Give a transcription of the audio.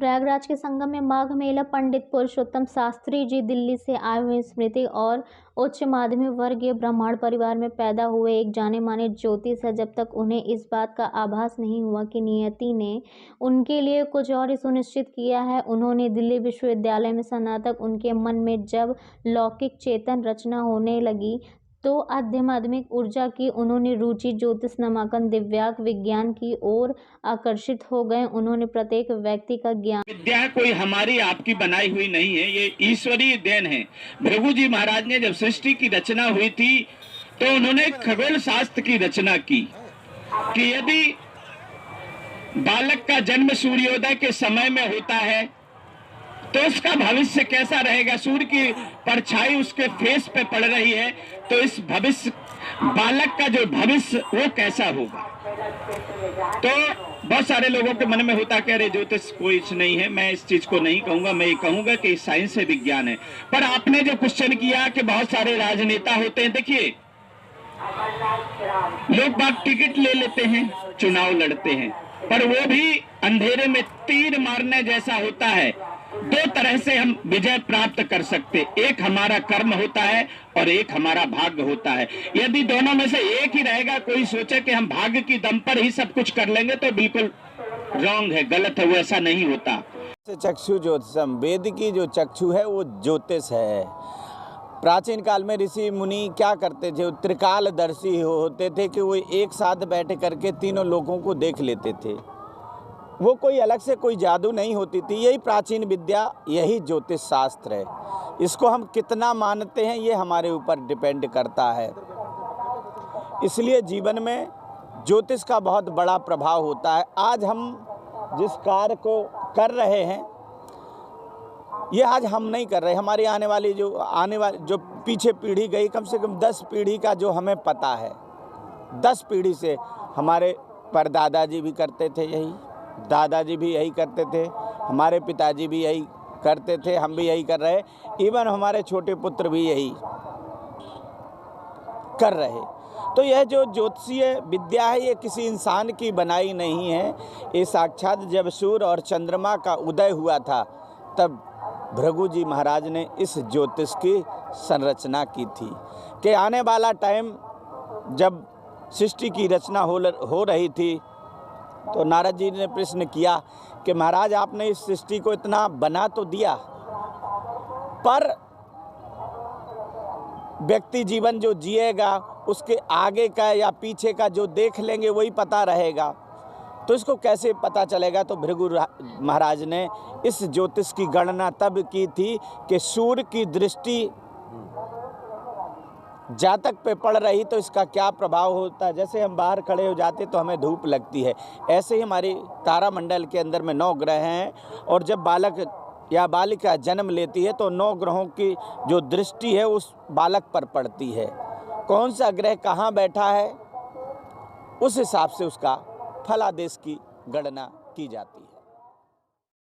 प्रयागराज के संगम में माघ मेला पंडित पुरुषोत्तम शास्त्री जी दिल्ली से आए हुए स्मृति और उच्च माध्यमिक वर्गीय ब्राह्मण परिवार में पैदा हुए एक जाने माने ज्योतिष है। जब तक उन्हें इस बात का आभास नहीं हुआ कि नियति ने उनके लिए कुछ और ही सुनिश्चित किया है, उन्होंने दिल्ली विश्वविद्यालय में स्नातक उनके मन में जब लौकिक चेतन रचना होने लगी तो आध्यात्मिक ऊर्जा की उन्होंने रुचि ज्योतिष नामांकन दिव्यांग विज्ञान की ओर आकर्षित हो गए। उन्होंने प्रत्येक व्यक्ति का ज्ञान विद्या कोई हमारी आपकी बनाई हुई नहीं है, ये ईश्वरीय देन है। भृगु जी महाराज ने जब सृष्टि की रचना हुई थी तो उन्होंने खगोल शास्त्र की रचना की कि यदि बालक का जन्म सूर्योदय के समय में होता है तो उसका भविष्य कैसा रहेगा। सूर्य की परछाई उसके फेस पे पड़ रही है तो इस भविष्य बालक का जो भविष्य वो कैसा होगा। तो बहुत सारे लोगों के मन में होता कि अरे ज्योतिष कोई नहीं है। मैं इस चीज को नहीं कहूंगा, मैं ये कहूंगा कि साइंस है, विज्ञान है। पर आपने जो क्वेश्चन किया कि बहुत सारे राजनेता होते हैं, देखिए लोग बाग टिकट ले लेते हैं, चुनाव लड़ते हैं, पर वो भी अंधेरे में तीर मारने जैसा होता है। दो तरह से हम विजय प्राप्त कर सकते, एक हमारा कर्म होता है और एक हमारा भाग्य होता है। यदि दोनों में से एक ही रहेगा, कोई सोचे कि हम भाग्य की दम पर ही सब कुछ कर लेंगे तो बिल्कुल रॉन्ग है, गलत है, वो ऐसा नहीं होता। चक्षु ज्योतिषम, वेद की जो चक्षु है वो ज्योतिष है। प्राचीन काल में ऋषि मुनि क्या करते थे, त्रिकालदर्शी होते थे कि वो एक साथ बैठ करके तीनों लोगों को देख लेते थे। वो कोई अलग से कोई जादू नहीं होती थी, यही प्राचीन विद्या, यही ज्योतिष शास्त्र है। इसको हम कितना मानते हैं ये हमारे ऊपर डिपेंड करता है। इसलिए जीवन में ज्योतिष का बहुत बड़ा प्रभाव होता है। आज हम जिस कार्य को कर रहे हैं ये आज हम नहीं कर रहे, हमारी आने वाली जो पीछे पीढ़ी गई, कम से कम 10 पीढ़ी का जो हमें पता है। 10 पीढ़ी से हमारे परदादाजी भी करते थे यही, दादाजी भी यही करते थे, हमारे पिताजी भी यही करते थे, हम भी यही कर रहे, इवन हमारे छोटे पुत्र भी यही कर रहे। तो यह जो ज्योतिषीय विद्या है ये किसी इंसान की बनाई नहीं है। ये साक्षात जब सूर्य और चंद्रमा का उदय हुआ था तब भृगु जी महाराज ने इस ज्योतिष की संरचना की थी कि आने वाला टाइम जब सृष्टि की रचना हो रही थी तो नारद जी ने प्रश्न किया कि महाराज आपने इस सृष्टि को इतना बना तो दिया, पर व्यक्ति जीवन जो जिएगा उसके आगे का या पीछे का जो देख लेंगे वही पता रहेगा, तो इसको कैसे पता चलेगा। तो भृगु महाराज ने इस ज्योतिष की गणना तब की थी कि सूर्य की दृष्टि जातक पे पड़ रही तो इसका क्या प्रभाव होता है। जैसे हम बाहर खड़े हो जाते तो हमें धूप लगती है, ऐसे ही हमारी तारामंडल के अंदर में 9 ग्रह हैं और जब बालक या बालिका जन्म लेती है तो 9 ग्रहों की जो दृष्टि है उस बालक पर पड़ती है। कौन सा ग्रह कहाँ बैठा है उस हिसाब से उसका फलादेश की गणना की जाती है।